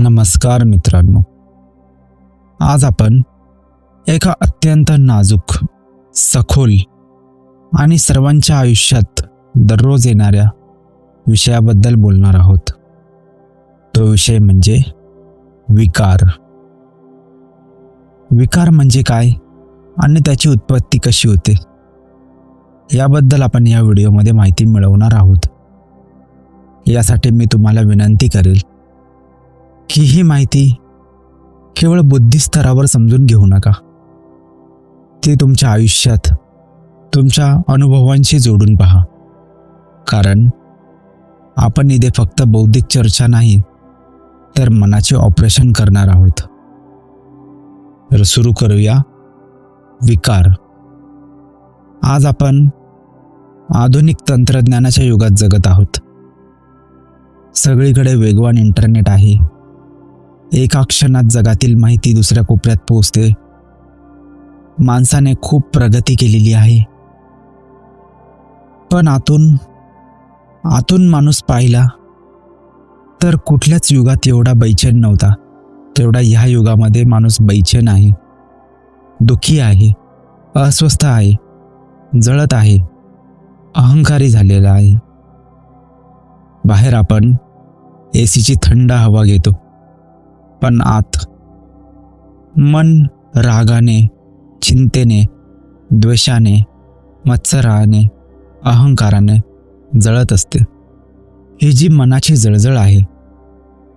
नमस्कार मित्रांनो, आज आपण एका अत्यंत नाजूक, सखोल आणि सर्वांच्या आयुष्यात दररोज येणाऱ्या विषयाबद्दल बोलणार आहोत. तो विषय म्हणजे विकार. विकार म्हणजे काय आणि त्याची उत्पत्ती कशी होते याबद्दल आपण या व्हिडिओमध्ये माहिती मिळवणार आहोत. यासाठी मी तुम्हाला विनंती करेल की ही माहिती केवळ बुद्धिस्तरावर समजून घेऊ नका, ती तुमच्या आयुष्यात तुमच्या अनुभवांशी जोडून पहा. कारण आपण इथे फक्त बौद्धिक चर्चा नाही तर मनाचे ऑपरेशन करणार आहोत. तर सुरू करूया. विकार. आज आपण आधुनिक तंत्रज्ञानाच्या युगात जगत आहोत. सगळीकडे वेगवान इंटरनेट आहे. एका क्षणात जगातील माहिती दुसऱ्या कोपऱ्यात पोहोचते. माणसाने खूप प्रगती केलेली आहे, पण आतून माणूस पाहिला तर कुठल्याच युगात एवढा बैचेन नव्हता तेवढा ह्या युगामध्ये माणूस बैचेन आहे, दुःखी आहे, अस्वस्थ आहे, जळत आहे, अहंकारी झालेला आहे. बाहेर आपण एसीची थंड हवा घेतो, पण आत मन रागाने, चिंतेने, द्वेषाने, मत्सराने, अहंकाराने जळत असते. ही जी मनाची जळजळ आहे,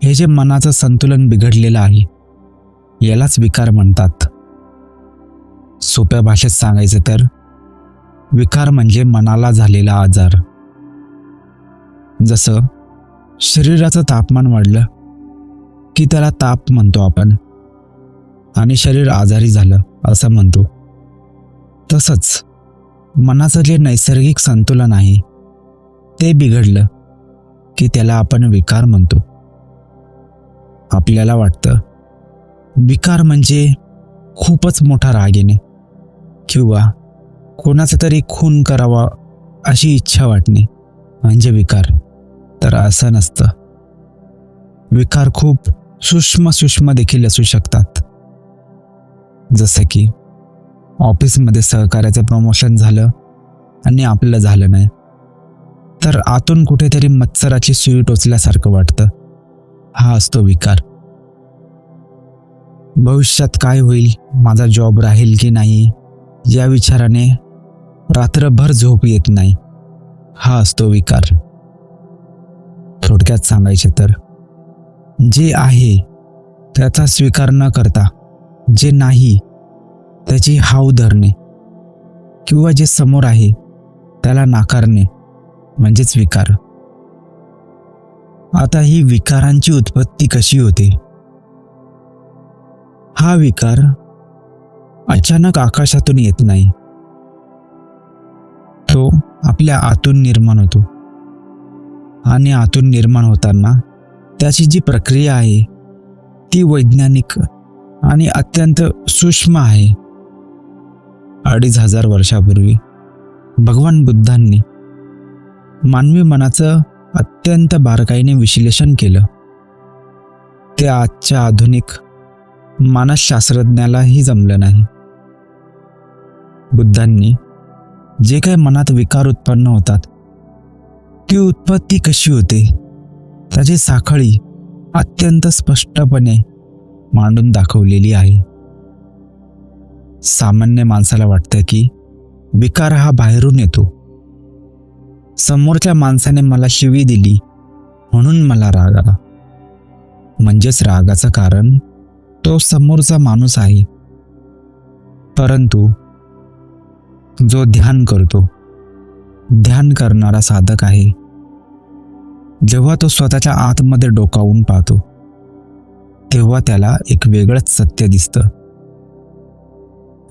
हे जे मनाचं संतुलन बिघडलेलं आहे, यालाच विकार म्हणतात. सोप्या भाषेत सांगायचं तर विकार म्हणजे मनाला झालेला आजार. जसं शरीराचं तापमान वाढलं की त्याला ताप म्हणतो आपण, आणि शरीर आजारी झालं असं म्हणतो. तसंच मनाचं जे नैसर्गिक संतुलन आहे ते बिघडलं की त्याला आपण विकार म्हणतो. आपल्याला वाटतं विकार म्हणजे खूपच मोठा राग येणे किंवा कोणाचा तरी खून करावा अशी इच्छा वाटणे म्हणजे विकार. तर असं नसतं. विकार खूप सूक्ष्म देखील असू शकतात. जसं की ऑफिसमध्ये सहकार्याचं प्रमोशन झालं आणि आपलं झालं नाही, तर आतून कुठेतरी मत्सराची सुई टोचल्यासारखं वाटतं. हा असतो विकार. भविष्यात काय होईल, माझा जॉब राहील की नाही या विचाराने रात्रभर झोप येत नाही. हा असतो विकार. थोडक्यात सांगायचे तर जे आहे त्याचा स्वीकार न करता जे नाही त्याची हाव धरणे किंवा जे समोर आहे त्याला नाकारणे म्हणजेच विकार. आता ही विकारांची उत्पत्ती कशी होते? हा विकार अचानक आकाशातून येत नाही, तो आपल्या आतून निर्माण होतो. आणि आतून निर्माण होताना त्याची जी प्रक्रिया आहे ती वैज्ञानिक आणि अत्यंत सूक्ष्म आहे. 2500 वर्षापूर्वी भगवान बुद्धांनी मानवी मनाचं अत्यंत बारकाईने विश्लेषण केलं. ते आजच्या आधुनिक मानसशास्त्रज्ञालाही जमलं नाही. बुद्धांनी जे काही मनात विकार उत्पन्न होतात ती उत्पत्ती कशी होते त्याची साखळी अत्यंत स्पष्टपणे मांडून दाखवलेली आहे. सामान्य माणसाला वाटतं की विकार हा बाहेरून येतो. समोरच्या माणसाने मला शिवी दिली म्हणून मला राग आला, म्हणजेच रागाचं कारण तो समोरचा माणूस आहे. परंतु जो ध्यान करतो, ध्यान करणारा साधक आहे, जेव्हा तो स्वतःच्या आतमध्ये डोकावून पाहतो तेव्हा त्याला एक वेगळंच सत्य दिसतं.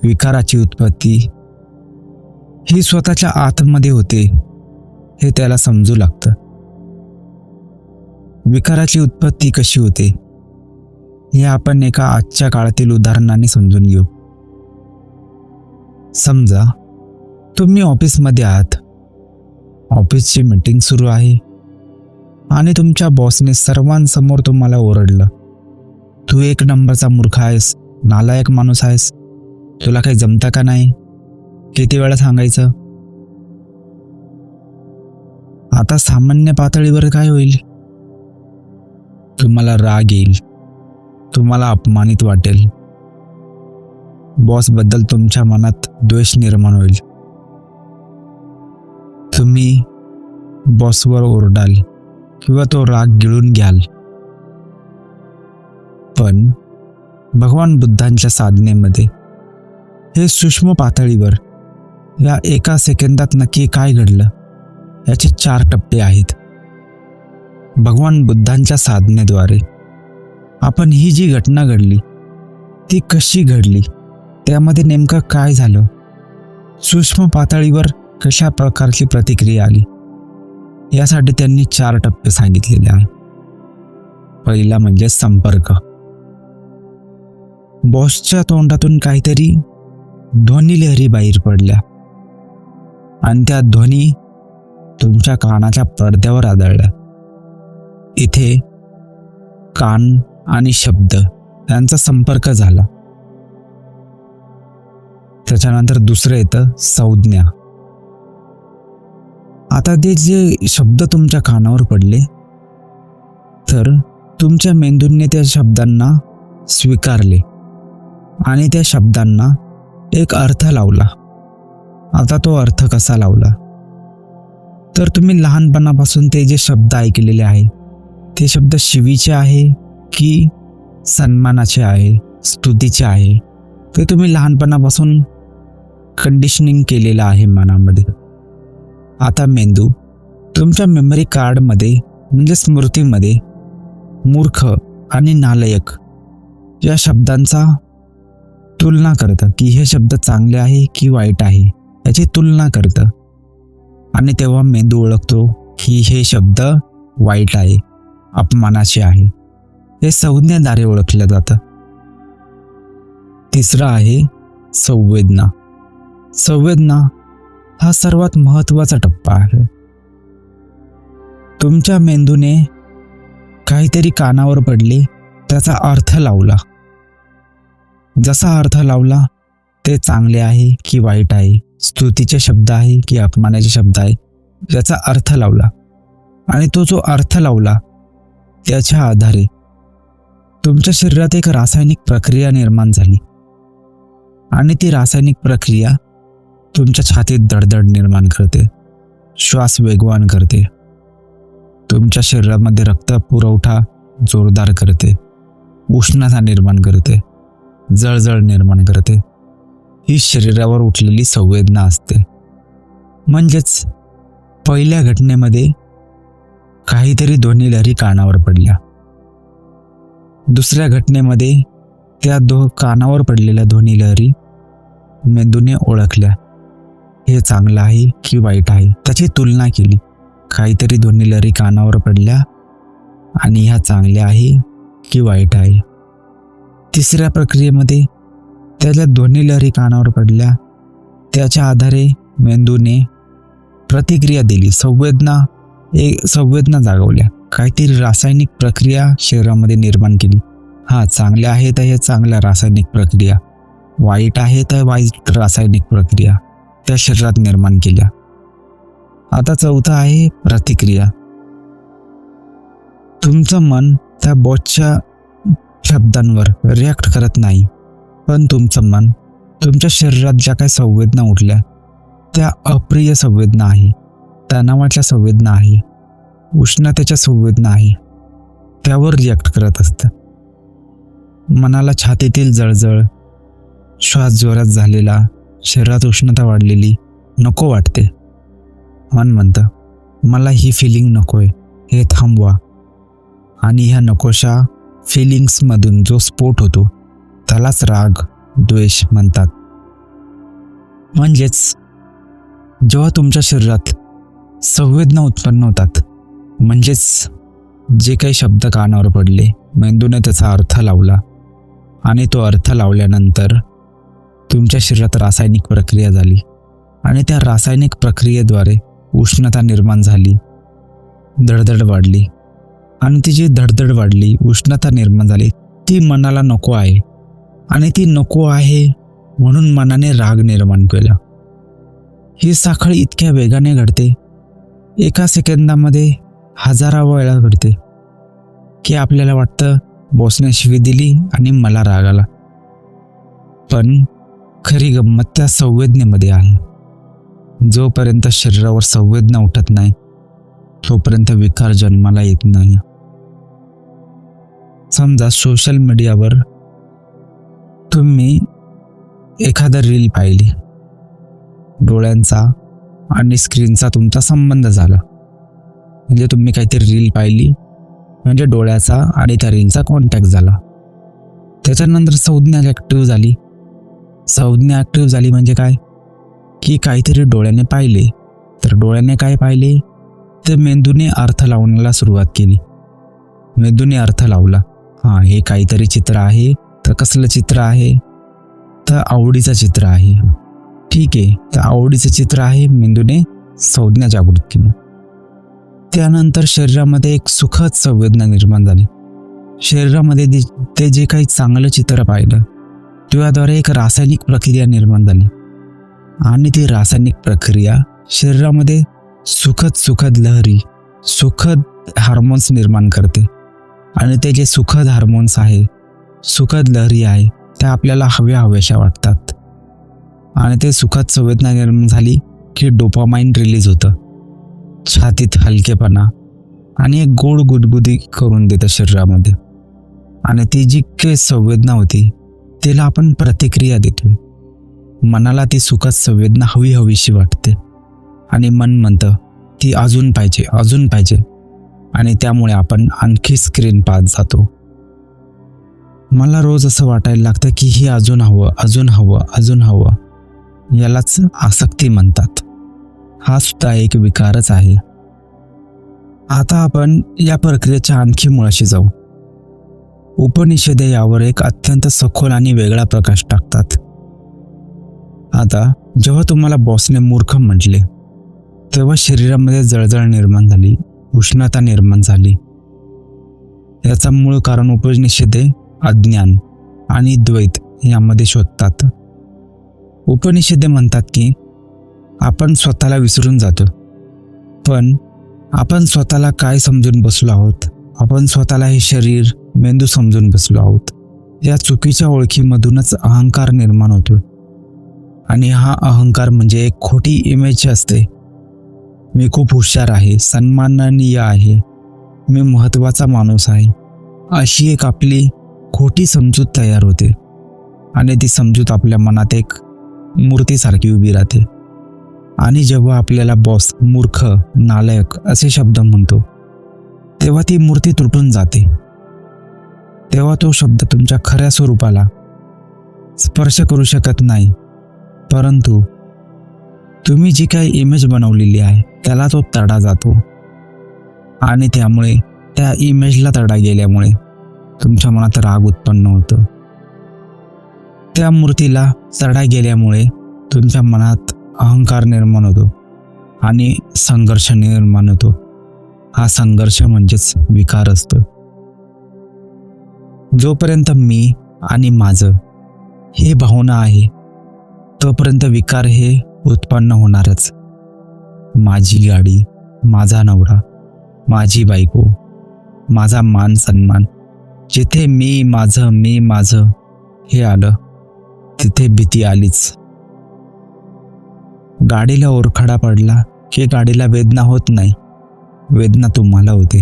विकाराची उत्पत्ती ही स्वतःच्या आतमध्ये होते हे त्याला समजू लागतं. विकाराची उत्पत्ती कशी होते हे आपण एका आजच्या काळातील उदाहरणाने समजून घेऊ. समजा तुम्ही ऑफिसमध्ये आहात. ऑफिसची मीटिंग सुरू आहे आणि तुमच्या बॉसने सर्वांसमोर तुम्हाला ओरडलं तू एक नंबरचा मूर्ख आहेस, नालायक माणूस आहेस, तुला काही जमतं का नाही, किती वेळा सांगायचं. आता सामान्य पातळीवर काय होईल? तुम्हाला राग येईल, तुम्हाला अपमानित वाटेल, बॉसबद्दल तुमच्या मनात द्वेष निर्माण होईल, तुम्ही बॉसवर ओरडाल किंवा तो राग गिळून घ्याल. पण भगवान बुद्धांच्या साधनेमध्ये हे सूक्ष्म पातळीवर या एका सेकंदात नक्की काय घडलं याचे 4 टप्पे आहेत. भगवान बुद्धांच्या साधनेद्वारे आपण ही जी घटना घडली ती कशी घडली, त्यामध्ये नेमकं काय झालं, सूक्ष्म पातळीवर कशा प्रकारची प्रतिक्रिया आली, यासाठी त्यांनी 4 टप्पे सांगितलेले आहे. पहिला म्हणजे संपर्क. बॉसच्या तोंडातून काहीतरी ध्वनी लहरी बाहेर पडल्या आणि त्या ध्वनी तुमच्या कानाच्या पडद्यावर आदळल्या. इथे कान आणि शब्द यांचा संपर्क झाला. त्याच्यानंतर दुसरं येतं संज्ञा. आता ते जे शब्द तुमच्या कानावर पडले तर तुमच्या मेंदूने त्या शब्दांना स्वीकारले आणि त्या शब्दांना एक अर्थ लावला. आता तो अर्थ कसा लावला, तर तुम्ही लहानपणापासून ते जे शब्द ऐकलेले आहे ते शब्द शिवीचे आहे की सन्मानाचे आहे, स्तुतीचे आहे, ते तुम्ही लहानपणापासून कंडिशनिंग केलेलं आहे मनामध्ये. आता मेंदू तुमच्या मेमरी कार्डमध्ये म्हणजे स्मृतीमध्ये मूर्ख आणि नालायक या शब्दांचा तुलना करतं की हे शब्द चांगले आहे की वाईट आहे याची तुलना करतं. आणि तेव्हा मेंदू ओळखतो की हे शब्द वाईट आहे, अपमानाचे आहे. हे संज्ञेद्वारे ओळखलं जातं. तिसरा आहे संवेदना. संवेदना हा सर्वात महत्त्वाचा टप्पा आहे. तुमच्या मेंदूने काहीतरी कानावर पडले, त्याचा अर्थ लावला. जसा अर्थ लावला ते चांगले आहे की वाईट आहे, स्तुतीचे शब्द आहे की अपमानाचे शब्द आहे, याचा अर्थ लावला. आणि तो जो अर्थ लावला त्याच्या आधारे तुमच्या शरीरात एक रासायनिक प्रक्रिया निर्माण झाली आणि ती रासायनिक प्रक्रिया तुमच्या छातीत धडधड निर्माण करते, श्वास वेगवान करते, तुमच्या शरीरामध्ये रक्त पुरवठा जोरदार करते, उष्णता निर्माण करते, जळजळ निर्माण करते. ही शरीरावर उठलेली संवेदना असते. म्हणजेच पहिल्या घटनेमध्ये काहीतरी ध्वनी लहरी कानावर पडल्या, दुसऱ्या घटनेमध्ये त्या कानावर पडलेल्या ध्वनी लहरी मेंदूने ओळखल्या. हे चांगलं आहे की वाईट आहे त्याची तुलना केली. काहीतरी ध्वनी लहरी कानावर पडल्या आणि ह्या चांगल्या आहे की वाईट आहे. तिसऱ्या प्रक्रियेमध्ये त्याच्या ध्वनी लहरी कानावर पडल्या, त्याच्या आधारे मेंदूने प्रतिक्रिया दिली, संवेदना जागवल्या, काहीतरी रासायनिक प्रक्रिया शरीरामध्ये निर्माण केली. हा चांगल्या आहे तर हे चांगल्या रासायनिक प्रक्रिया, वाईट आहे तर वाईट रासायनिक प्रक्रिया त्या शरीरात निर्माण केल्या. आता चौथा आहे प्रतिक्रिया. तुमचं मन त्या बॉसच्या शब्दांवर रिॲक्ट करत नाही, पण तुमचं मन तुमच्या शरीरात ज्या काही संवेदना उठल्या त्या अप्रिय संवेदना आहे, तणावाच्या संवेदना आहे, उष्णतेच्या संवेदना आहे, त्यावर रिॲक्ट करत असतं. मनाला छातीतील जळजळ, श्वास जोरात झालेला, शरीरात उष्णता वाढलेली नको वाटते. मन म्हणतं मला ही फिलिंग नकोय, हे थांबवा. आणि ह्या नकोशा फिलिंग्समधून जो स्फोट होतो त्यालाच राग, द्वेष म्हणतात. म्हणजेच जेव्हा तुमच्या शरीरात संवेदना उत्पन्न होतात, म्हणजेच जे काही शब्द कानावर पडले, मेंदूने त्याचा अर्थ लावला आणि तो अर्थ लावल्यानंतर तुमच्या शरीरात रासायनिक प्रक्रिया झाली आणि त्या रासायनिक प्रक्रियेद्वारे उष्णता निर्माण झाली, धडधड वाढली आणि ती जी धडधड वाढली, उष्णता निर्माण झाली, ती मनाला नको आहे आणि ती नको आहे म्हणून मनाने राग निर्माण केला. ही साखळ इतक्या वेगाने घडते, एका सेकंदामध्ये हजारावा वेळा घडते, की आपल्याला वाटतं बॉसने शिवी दिली आणि मला राग आला. पण खरी गंमत त्या संवेदनेमध्ये आहे. जोपर्यंत शरीरावर संवेदना उठत नाही तोपर्यंत विकार जन्माला येत नाही. समजा सोशल मीडियावर तुम्ही एखादा रील पाहिली, डोळ्यांचा आणि स्क्रीनचा तुमचा संबंध झाला. म्हणजे तुम्ही काहीतरी रील पाहिली म्हणजे डोळ्याचा आणि त्या रीलचा कॉन्टॅक्ट झाला. त्याच्यानंतर संज्ञा ॲक्टिव्ह झाली. संज्ञा ॲक्टिव्ह झाली म्हणजे काय, की काहीतरी डोळ्याने पाहिले, तर डोळ्याने काय पाहिले, तर मेंदूने अर्थ लावण्याला सुरुवात केली. मेंदूने अर्थ लावला, हां हे काहीतरी चित्र आहे. तर कसलं चित्र आहे, तर आवडीचं चित्र आहे. ठीक आहे, तर आवडीचं चित्र आहे. मेंदूने संज्ञा जागृत केली. त्यानंतर शरीरामध्ये एक सुखद संवेदना निर्माण झाली. शरीरामध्ये ते जे काही चांगलं चित्र पाहिलं त्याद्वारे एक रासायनिक प्रक्रिया निर्माण झाली आणि ती रासायनिक प्रक्रिया शरीरामध्ये सुखद लहरी, सुखद हार्मोन्स निर्माण करते. आणि ते जे सुखद हार्मोन्स आहे, सुखद लहरी आहे, त्या आपल्याला हव्याशा वाटतात. आणि ते सुखद संवेदना निर्माण झाली की डोपामाइन रिलीज होतं. छातीत हलकेपणा आणि एक गोड गुदगुदी करून देतं शरीरामध्ये. आणि ती जी काही संवेदना होती तिला आपण प्रतिक्रिया देतो. मनाला ती सुखद संवेदना हवीशी वाटते आणि मन म्हणतं ती अजून पाहिजे. आणि त्यामुळे आपण आणखी स्क्रीन पाहत जातो. मला रोज असं वाटायला लागतं की हे अजून हवं. यालाच आसक्ती म्हणतात. हा सुद्धा एक विकारच आहे. आता आपण या प्रक्रियेच्या आणखी मुळाशी जाऊ. उपनिषदे यावर एक अत्यंत सखोल आणि वेगळा प्रकाश टाकतात. आता जेव्हा तुम्हाला बॉसने मूर्ख म्हटले तेव्हा शरीरामध्ये जळजळ निर्माण झाली, उष्णता निर्माण झाली. याचा मूळ कारण उपनिषदे अज्ञान आणि द्वैत यामध्ये शोधतात. उपनिषदे म्हणतात की आपण स्वतःला विसरून जातो, पण आपण स्वतःला काय समजून बसलो आहोत, आपण स्वतःला हे शरीर, मेंदू समजून बसलो आहोत. या चुकीच्या ओळखीमधूनच अहंकार निर्माण होतो. आणि हा अहंकार म्हणजे एक खोटी इमेज असते. मी खूप हुशार आहे, सन्माननीय आहे, मी महत्त्वाचा माणूस आहे, अशी एक आपली खोटी समजूत तयार होते. आणि ती समजूत आपल्या मनात एक मूर्तीसारखी उभी राहते. आणि जेव्हा आपल्याला बॉस मूर्ख, नालायक असे शब्द म्हणतो तेव्हा ती मूर्ती तुटून जाते. तेव्हा तो शब्द तुमच्या खऱ्या स्वरूपाला स्पर्श करू शकत नाही, परंतु तुम्ही जी काही इमेज बनवलेली आहे त्याला तो तडा जातो. आणि त्यामुळे त्या इमेजला तडा गेल्यामुळे तुमच्या मनात राग उत्पन्न होतो. त्या मूर्तीला तडा गेल्यामुळे तुमच्या मनात अहंकार निर्माण होतो आणि संघर्ष निर्माण होतो. हा संघर्ष म्हणजेच विकार असतो. जोपर्यंत मी आणि माझं हे भावना आहे तोपर्यंत विकार हे उत्पन्न होणारच. माझी गाडी, माझा नवरा, माझी बायको, माझा मान सन्मान, जिथे मी माझं हे आलं तिथे भीती आलीच. गाडीला ओरखडा पडला की गाडीला वेदना होत नाही, वेदना तुम्हाला होते,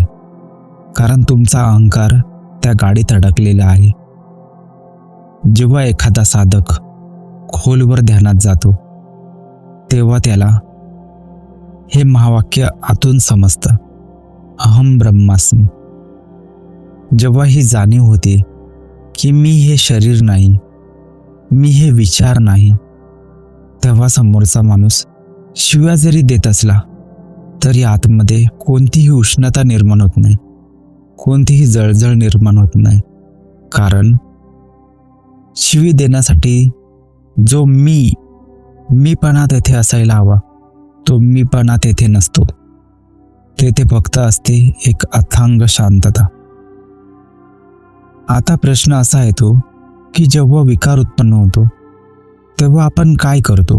कारण तुमचा अहंकार त्या गाडीत अडकलेला आहे. जेव्हा एखादा साधक खोलवर ध्यानात जातो तेव्हा त्याला हे महावाक्य आतून समजतं, अहम ब्रह्मास्मी. जेव्हा ही जाणीव होते की मी हे शरीर नाही, मी हे विचार नाही, तेव्हा समोरचा माणूस शिव्या जरी देत असला तरी आतमध्ये कोणतीही उष्णता निर्माण होत नाही, कोणतीही जळजळ निर्माण होत नाही. कारण शिवी देण्यासाठी जो मीपणा तेथे असायला हवा तो मीपणा तेथे नसतो. तेथे फक्त असते एक अथांग शांतता. आता प्रश्न असा येतो की जेव्हा विकार उत्पन्न होतो तेव्हा आपण काय करतो?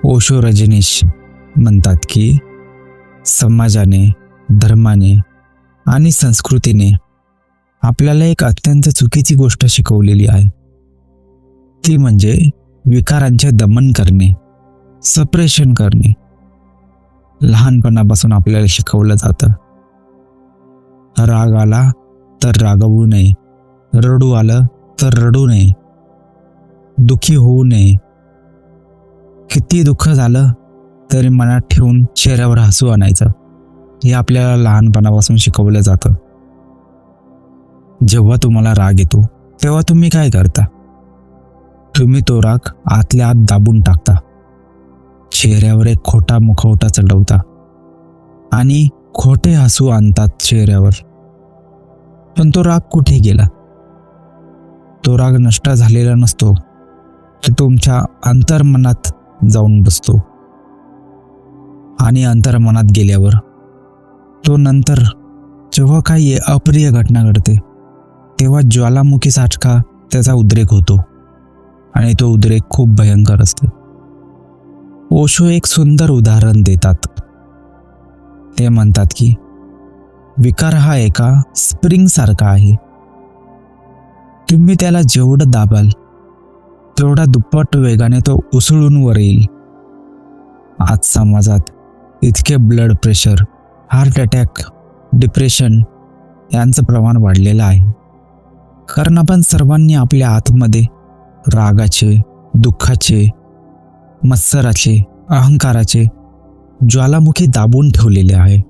ओशो रजनीश म्हणतात की समाजाने, धर्माने आणि संस्कृतीने आपल्याला एक अत्यंत चुकीची गोष्ट शिकवलेली आहे. ती म्हणजे विकारांचे दमन करणे, सप्रेशन करणे. लहानपणापासून आपल्याला शिकवलं जातं, राग आला तर रागवू नये, रडू आलं तर रडू नये, दुखी होऊ नये. किती दुःख झालं तरी मनात ठेवून चेहऱ्यावर हसू आणायचं, हे आपल्याला लहानपणापासून शिकवलं जातं. जेव्हा तुम्हाला राग येतो तेव्हा तुम्ही काय करता? तुम्ही तो राग आतल्या आत दाबून टाकता, चेहऱ्यावर एक खोटा मुखवटा चढवता आणि खोटे हसू आणतात चेहऱ्यावर. पण तो राग कुठे गेला? तो राग नष्ट झालेला नसतो, तो तुमच्या अंतर्मनात जाऊन बसतो. आणि अंतर्मनात गेल्यावर तो नंतर जेव्हा काही अप्रिय घटना घडते तेव्हा ज्वालामुखी सारखा त्याचा उद्रेक होतो आणि तो उद्रेक खूप भयंकर असतो. ओशो एक सुंदर उदाहरण देतात. ते म्हणतात की विकार हा एका स्प्रिंग सारखा आहे. तुम्ही त्याला जेवढं दाबाल तेवढा दुप्पट वेगाने तो उसळून वर येईल. आज समाजात इतके blood pressure, heart attack, depression यांचं प्रमाण वाढलेलं आहे, कारण आपण सर्वांनी आपल्या आतमध्ये रागाचे, दुःखाचे, मत्सराचे, अहंकाराचे ज्वालामुखी दाबून ठेवलेले आहे.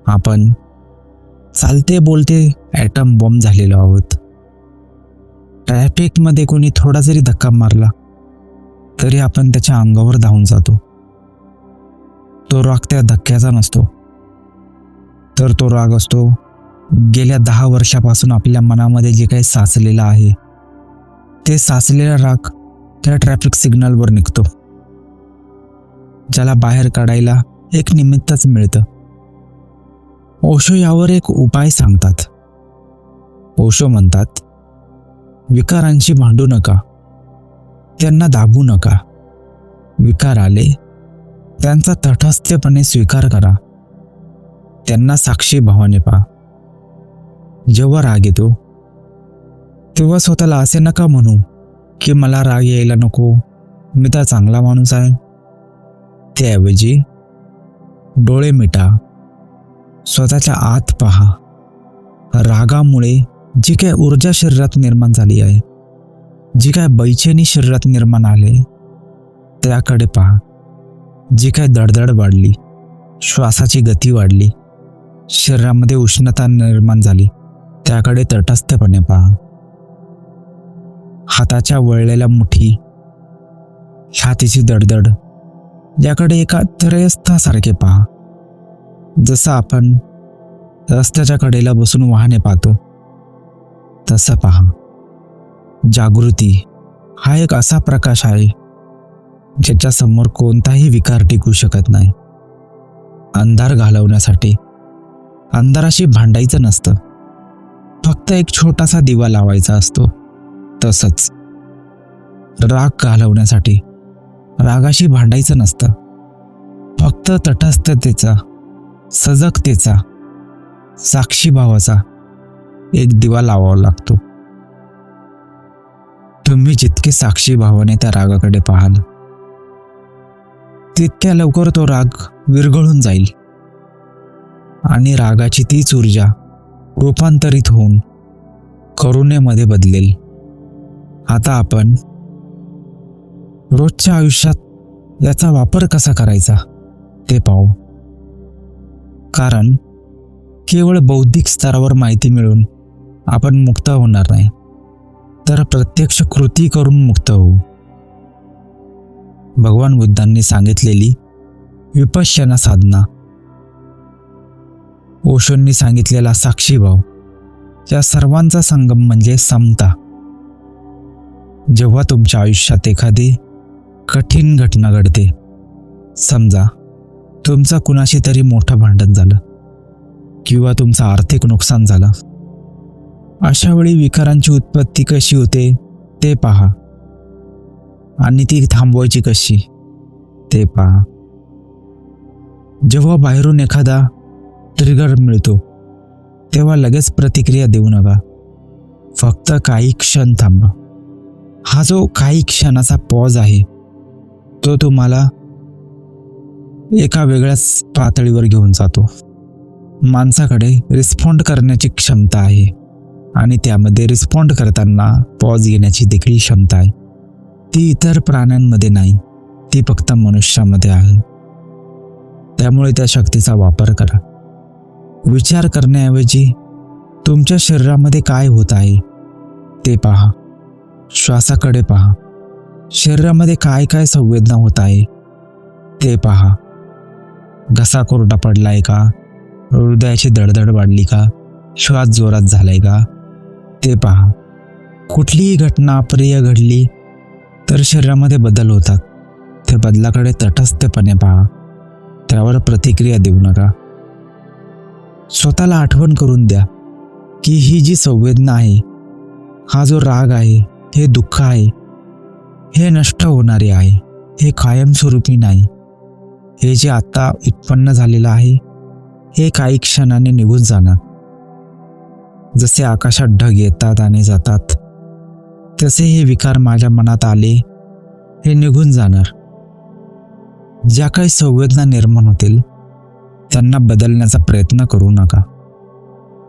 आपण चालते बोलते ॲटम बॉम्ब झालेलो आहोत. ट्रॅफिकमध्ये कोणी थोडा जरी धक्का मारला तरी आपण त्याच्या अंगावर धावून जातो. तो राग त्या धक्क्याचा नसतो, तर तो राग असतो गेल्या 10 वर्षापासून आपल्या मनामध्ये जे काही साचलेलं आहे, ते साचलेला राग त्या ट्रॅफिक सिग्नलवर निघतो, ज्याला बाहेर काढायला एक निमित्तच मिळतं. ओशो यावर एक उपाय सांगतात. ओशो म्हणतात, विकारांशी भांडू नका, त्यांना दाबू नका. विकार आले, त्यांचा तटस्थपणे स्वीकार करा, त्यांना साक्षी भावाने पहा. जेव्हा राग येतो तेव्हा स्वतःला असे नका म्हणू की मला राग यायला नको, मी तर चांगला माणूस आहे. त्याऐवजी डोळे मिटा, स्वतःच्या आत पहा. रागामुळे जी काय ऊर्जा शरीरात निर्माण झाली आहे, जी काय बैचेनी शरीरात निर्माण आले त्याकडे पहा. जी काय दडदड वाढली, श्वासाची गती वाढली, शरीरामध्ये उष्णता निर्माण झाली, त्याकडे तटस्थपणे पहा. हाताच्या वळलेल्या मुठी, छातीची दडदड याकडे एका त्रयस्थासारखे पहा. जसं आपण रस्त्याच्या कडेला बसून वाहने पाहतो तसं पहा. जागृती हा एक असा प्रकाश आहे ज्याच्या समोर कोणताही विकार टिकू शकत नाही. अंधार घालवण्यासाठी अंधाराशी भांडायचं नसतं, फक्त एक छोटासा दिवा लावायचा असतो. तसंच राग घालवण्यासाठी रागाशी भांडायचं नसतं, फक्त तटस्थतेचा, सजगतेचा, साक्षीभावाचा एक दिवा लावावा लागतो. तुम्ही जितके साक्षीभावाने त्या रागाकडे पाहाल तितक्या लवकर तो राग विरघळून जाईल आणि रागाची तीच ऊर्जा रूपांतरित होऊन करुणेमध्ये बदलेल. आता आपण रोजच्या आयुष्यात याचा वापर कसा करायचा ते पाहू. कारण केवळ बौद्धिक स्तरावर माहिती मिळून आपण मुक्त होणार नाही, तर प्रत्यक्ष कृती करून मुक्त होऊ. भगवान बुद्धांनी सांगितलेली विपश्यना साधना, ओशोंनी सांगितलेला साक्षीभाव, या सर्वांचा संगम म्हणजे समता. जेव्हा तुमच्या आयुष्यात एखादी कठीण घटना घडते, समजा तुमचं कुणाशी तरी मोठं भांडण झालं किंवा तुमचं आर्थिक नुकसान झालं, अशा वेळी विकारांची उत्पत्ती कशी होते ते पहा आणि ती थांबवायची कशी ते पहा. जेव्हा बाहेरून एखादा ट्रिगर मिळतो तेव्हा लगेच प्रतिक्रिया देऊ नका. फक्त काही क्षण थांबा. हा जो काही क्षणाचा पॉज आहे तो तुम्हाला एका वेगळ्याच पातळीवर घेऊन जातो. माणसाकडे रिस्पॉन्ड करण्याची क्षमता आहे आणि त्यामध्ये रिस्पॉन्ड करताना पॉज घेण्याची देखील क्षमता आहे. ती इतर प्राण्यांमध्ये नाही, ती फक्त मनुष्यामध्ये आहे. त्यामुळे त्या शक्तीचा वापर करा. विचार करण्याऐवजी तुमच्या शरीरामध्ये काय होत आहे ते पहा. श्वासाकडे पहा. शरीरामध्ये काय काय संवेदना होत आहे ते पहा. घसा कोरडा पडलाय का? हृदयाची धडधड वाढली का? श्वास जोरात झालाय का ते पहा. कुठलीही घटना अप्रिय घडली तर शरीरामध्ये बदल होतात. त्या बदलाकडे तटस्थपणे पहा. त्यावर प्रतिक्रिया देऊ नका. स्वतःला आठवण करून द्या की ही जी संवेदना आहे, हा जो राग आहे, हे दुःख आहे, हे नष्ट होणारे आहे, हे कायमस्वरूपी नाही. हे जे आता उत्पन्न झालेलं आहे हे काही क्षणाने निघून जाणार. जसे आकाशात ढग येतात आणि जातात तसे हे विकार माझ्या मनात आले, हे निघून जाणार. ज्या काही संवेदना निर्माण होतील त्यांना बदलण्याचा प्रयत्न करू नका.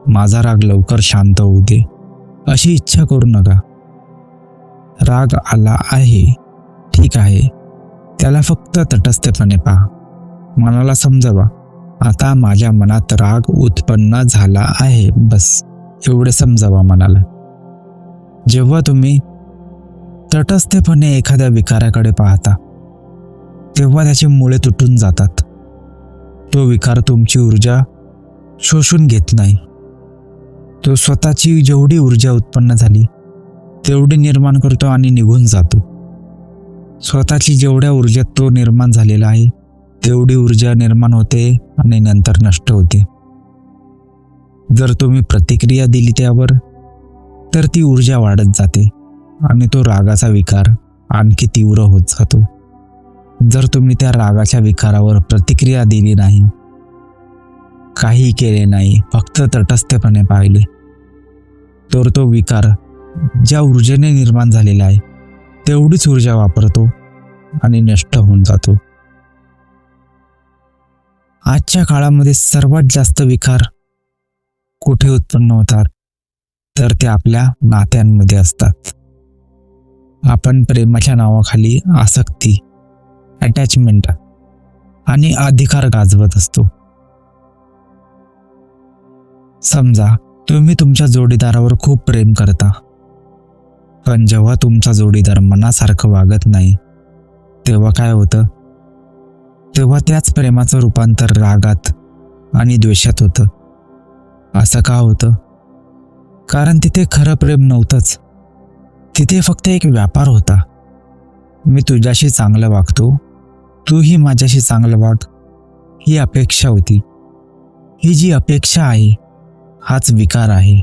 माझा राग लवकर शांत होऊ दे अशी इच्छा करू नका. राग आला आहे, ठीक आहे, त्याला फक्त तटस्थपणे पहा. मनाला समजावा, आता माझ्या मनात राग उत्पन्न झाला आहे, बस एवढे समजावा मनाला. जेव्हा तुम्ही तटस्थपणे एखाद्या विकाराकडे पाहता तेव्हा त्याची मुळे तुटून जातात. तो विकार तुमची ऊर्जा शोषून घेत नाही. तो स्वतःची जेवढी ऊर्जा उत्पन्न झाली तेवढी निर्माण करतो आणि निघून जातो. स्वतःची जेवढ्या ऊर्जेत तो निर्माण झालेला आहे तेवढी ऊर्जा निर्माण होते आणि नंतर नष्ट होते. जर तुम्ही प्रतिक्रिया दिली त्यावर तर ती ऊर्जा वाढत जाते आणि तो रागाचा विकार आणखी तीव्र होत जातो. जर तुम्ही त्या रागाच्या विकारावर प्रतिक्रिया दिली नाही, काही केले नाही, फक्त तटस्थपणे पाहिले, तर तो विकार ज्या ऊर्जेने निर्माण झालेला आहे तेवढीच ऊर्जा वापरतो आणि नष्ट होऊन जातो. आजच्या काळामध्ये सर्वात जास्त विकार कुठे उत्पन्न होतात तर ते आपल्या नात्यांमध्ये असतात. आपण प्रेमाच्या नावाखाली आसक्ती, अटॅचमेंट आणि अधिकार गाजवत असतो. समजा तुम्ही तुमच्या जोडीदारावर खूप प्रेम करता, पण जेव्हा तुमचा जोडीदार मनासारखं वागत नाही तेव्हा काय होतं? तेव्हा त्याच प्रेमाचं रूपांतर रागात आणि द्वेषात होतं. असं का होतं? कारण तिथे खरं प्रेम नव्हतंच. तिथे फक्त एक व्यापार होता. मी तुझ्याशी चांगलं वागतो, तूही माझ्याशी चांगलं वाग, ही अपेक्षा होती. ही जी अपेक्षा आहे हाच विकार आहे.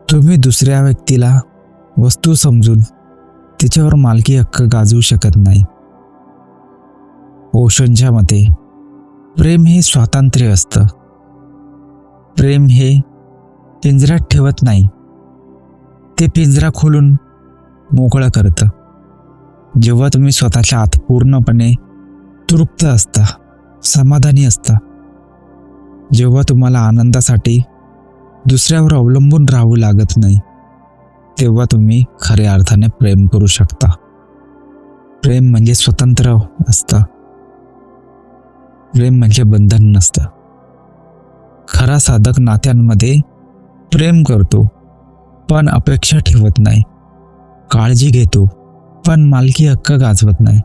तुम्ही दुसऱ्या व्यक्तीला वस्तू समजून तिच्यावर मालकी हक्क गाजवू शकत नाही. ओशोंच्या मते प्रेम हे स्वातंत्र्य असतं. प्रेम हे पिंजऱ्यात ठेवत नाही, ते पिंजरा खोलून मोकळं करतं. जेव्हा तुम्ही स्वतःच्या आत पूर्णपणे तृप्त असता, समाधानी असता, जेव्हा तुम्हाला आनंदासाठी दुसऱ्यावर अवलंबून राहावं लागत नाही, तेव्हा तुम्ही खऱ्या अर्थाने प्रेम करू शकता. प्रेम म्हणजे स्वतंत्र असतं. प्रेम म्हणजे बंधन नसतं. खरा साधक नात्यांमध्ये प्रेम करतो पण अपेक्षा ठेवत नाही, काळजी घेतो पण मालकी हक्क गाजवत नाही.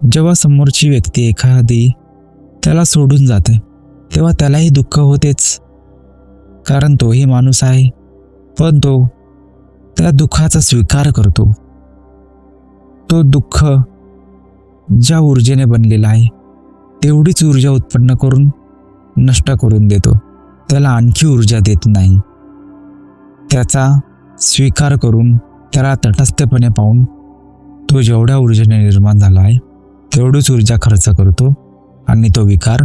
जेव्हा समोरची व्यक्ती एखादी त्याला सोडून जाते तेव्हा त्यालाही दुःख होतेच, कारण तोही माणूस आहे, पण तो त्या दुःखाचा स्वीकार करतो. तो दुःख ज्या ऊर्जेने बनलेला आहे तेवढीच ऊर्जा उत्पन्न करून नष्ट करून देतो, त्याला आणखी ऊर्जा देत नाही. त्याचा स्वीकार करून त्याला तटस्थपणे पाहून तो जेवढ्या ऊर्जेने निर्माण झाला आहे तेवढीच ऊर्जा खर्च करतो आणि तो विकार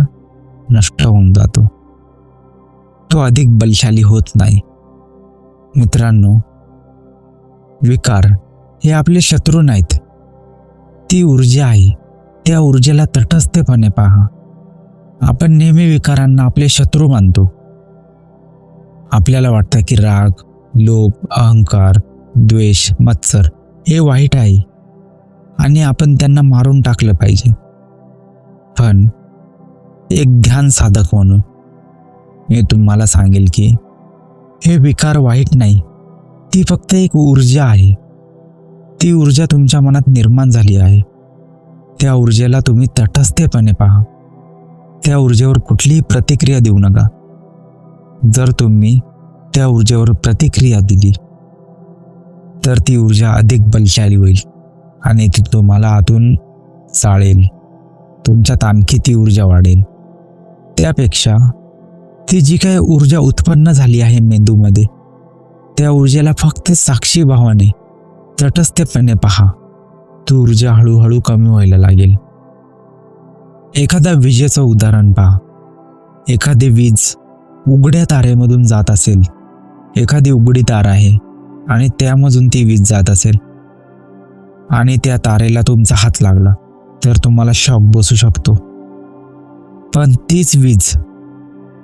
नष्ट होऊन जातो. तो अधिक बलशाली होत नाही. मित्रांनो, विकार हे आपले शत्रू नाहीत, ती ऊर्जा आहे. त्या ऊर्जेला तटस्थपणे पहा. आपण नेहमी विकारांना आपले शत्रू मानतो. आपल्याला वाटतं की राग, लोभ, अहंकार, द्वेष, मत्सर हे वाईट आहे आणि आपण त्यांना मारून टाकलं पाहिजे. पण एक ध्यान साधक म्हणून मी तुम्हाला सांगेल की हे विकार वाईट नाही, ती फक्त एक ऊर्जा आहे. ती ऊर्जा तुमच्या मनात निर्माण झाली आहे. त्या ऊर्जेला तुम्ही तटस्थपणे पहा. त्या ऊर्जेवर कुठलीही प्रतिक्रिया देऊ नका. जर तुम्ही त्या ऊर्जेवर प्रतिक्रिया दिली तर ती ऊर्जा अधिक बलशाली होईल आणि ती तुम्हाला आतून चाळेल. तुमच्यात आणखी ती ऊर्जा वाढेल. त्यापेक्षा ती जी काही ऊर्जा उत्पन्न झाली आहे मेंदूमध्ये, त्या ऊर्जेला फक्त साक्षी भावाने तटस्थपणे पहा. ती ऊर्जा हळूहळू कमी व्हायला लागेल. एखाद्या विजेचं उदाहरण पहा. एखादी वीज उघड्या तारेमधून जात असेल, एखादी उघडी तार आहे आणि त्यामधून ती वीज जात असेल आणि त्या तारेला तुमचा हात लागला तर तुम्हाला शॉक बसू शकतो. पण तीच वीज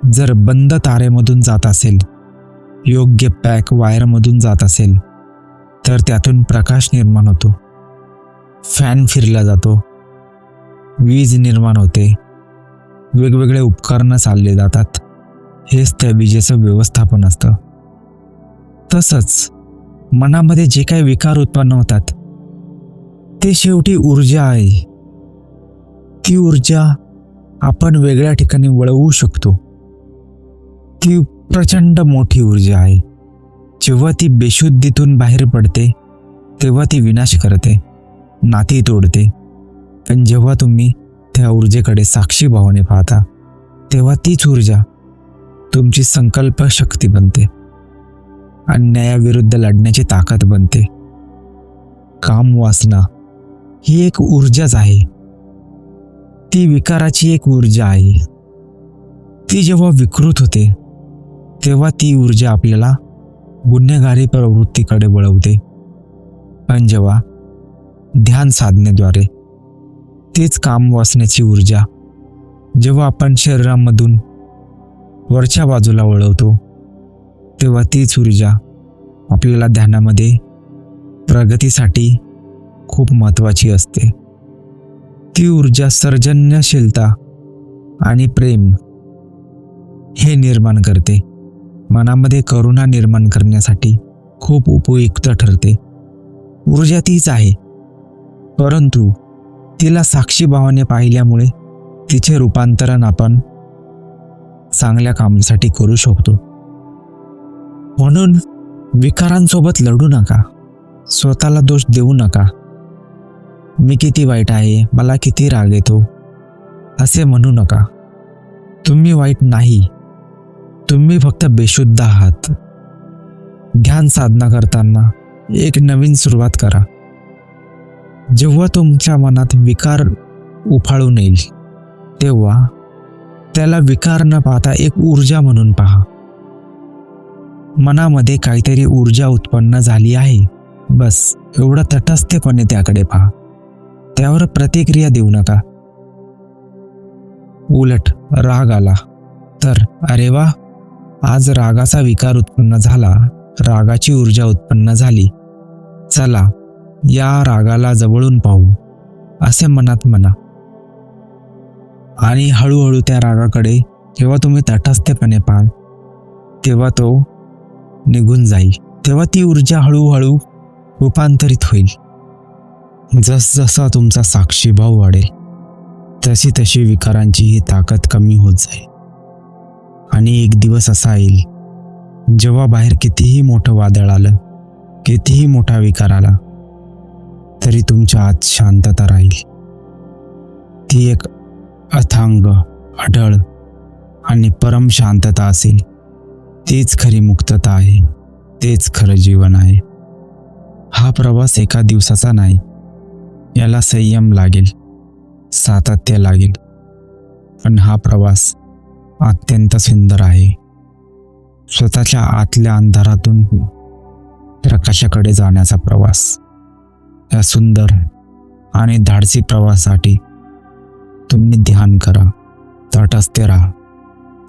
जर बंद तारेमधून जात असेल, योग्य पॅक वायरमधून जात असेल तर त्यातून प्रकाश निर्माण होतो, फॅन फिरला जातो, वीज निर्माण होते, वेगवेगळे उपकरणं चालले जातात. हेच त्या विजेचं व्यवस्थापन असतं. तसंच मनामध्ये जे काही विकार उत्पन्न होतात ते शेवटी ऊर्जा आहे. ती ऊर्जा आपण वेगळ्या ठिकाणी वळवू शकतो. ती प्रचंड मोठी ऊर्जा आहे. जेव्हा ती बेशुद्धीतून बाहेर पडते तेव्हा ती विनाश करते, नाती तोडते. पण जेव्हा तुम्ही त्या ऊर्जेकडे साक्षी भावाने पाहता तेव्हा तीच ऊर्जा तुमची संकल्प शक्ती बनते, अन्यायाविरुद्ध लढण्याची ताकद बनते. काम वासना ही एक ऊर्जाच आहे. ती विकाराची एक ऊर्जा आहे. ती जेव्हा विकृत होते तेव्हा ती ऊर्जा आपल्याला गुन्हेगारी प्रवृत्तीकडे वळवते. पण जेव्हा ध्यान साधनेद्वारे तीच काम वासनेची ऊर्जा जेव्हा आपण शरीरामधून वरच्या बाजूला वळवतो तेव्हा तीच ऊर्जा आपल्याला ध्यानामध्ये प्रगतीसाठी खूप महत्त्वाची असते. ती ऊर्जा सर्जनशीलता आणि प्रेम हे निर्माण करते. मनामध्ये करुणा निर्माण करण्यासाठी खूप उपयुक्त ठरते. ऊर्जा तीच आहे, परंतु तिला साक्षी भावाने पाहिल्यामुळे तिचे रूपांतरण आपण चांगल्या कामासाठी करू शकतो. म्हणून विकारांसोबत लढू नका. स्वतःला दोष देऊ नका. मी किती वाईट आहे, मला किती राग येतो असे म्हणू नका. तुम्ही वाईट नाही, तुम्ही फक्त बेशुद्ध आहात. ध्यान साधना करताना एक नवीन सुरुवात करा. जेव्हा तुमच्या मनात विकार उफाळून येईल तेव्हा त्याला विकार न पाहता एक ऊर्जा म्हणून पहा. मनामध्ये काहीतरी ऊर्जा उत्पन्न झाली आहे, बस एवढं तटस्थपणे त्याकडे पहा. त्यावर प्रतिक्रिया देऊ नका. उलट राग आला तर अरे वा, आज रागाचा विकार उत्पन्न झाला, रागाची ऊर्जा उत्पन्न झाली, चला या रागाला जवळून पाहू असे मनात म्हणा. आणि हळूहळू त्या रागाकडे जेव्हा तुम्ही तटस्थपणे पाहाल तेव्हा तो निघून जाईल. तेव्हा ती ऊर्जा हळूहळू रूपांतरित होईल. जसजसा तुमचा साक्षीभाव वाढेल तशी तशी विकारांची ही ताकद कमी होत जाईल. आणि एक दिवस असा येईल जेव्हा बाहेर कितीही मोठं वादळ आलं, कितीही मोठा विकार आला तरी तुमच्या आत शांतता राहील. ती एक अथांग, अढळ आणि परम शांतता असेल, तीच खरी मुक्तता आहे, तेच खरं जीवन आहे. हा प्रवास एका दिवसाचा नाही. याला संयम लागेल, सातत्य लागेल, पण हा प्रवास अत्यंत सुंदर आहे. स्वतःच्या आतल्या अंधारातून प्रकाशाकडे जाण्याचा प्रवास. या सुंदर आणि धाडसी प्रवासासाठी तुम्ही ध्यान करा, तटस्थ राहा,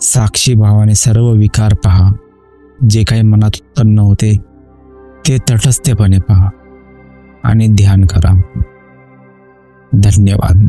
साक्षी भावाने सर्व विकार पहा. जे काही मनात उत्पन्न होते ते तटस्थपणे पहा आणि ध्यान करा. धन्यवाद.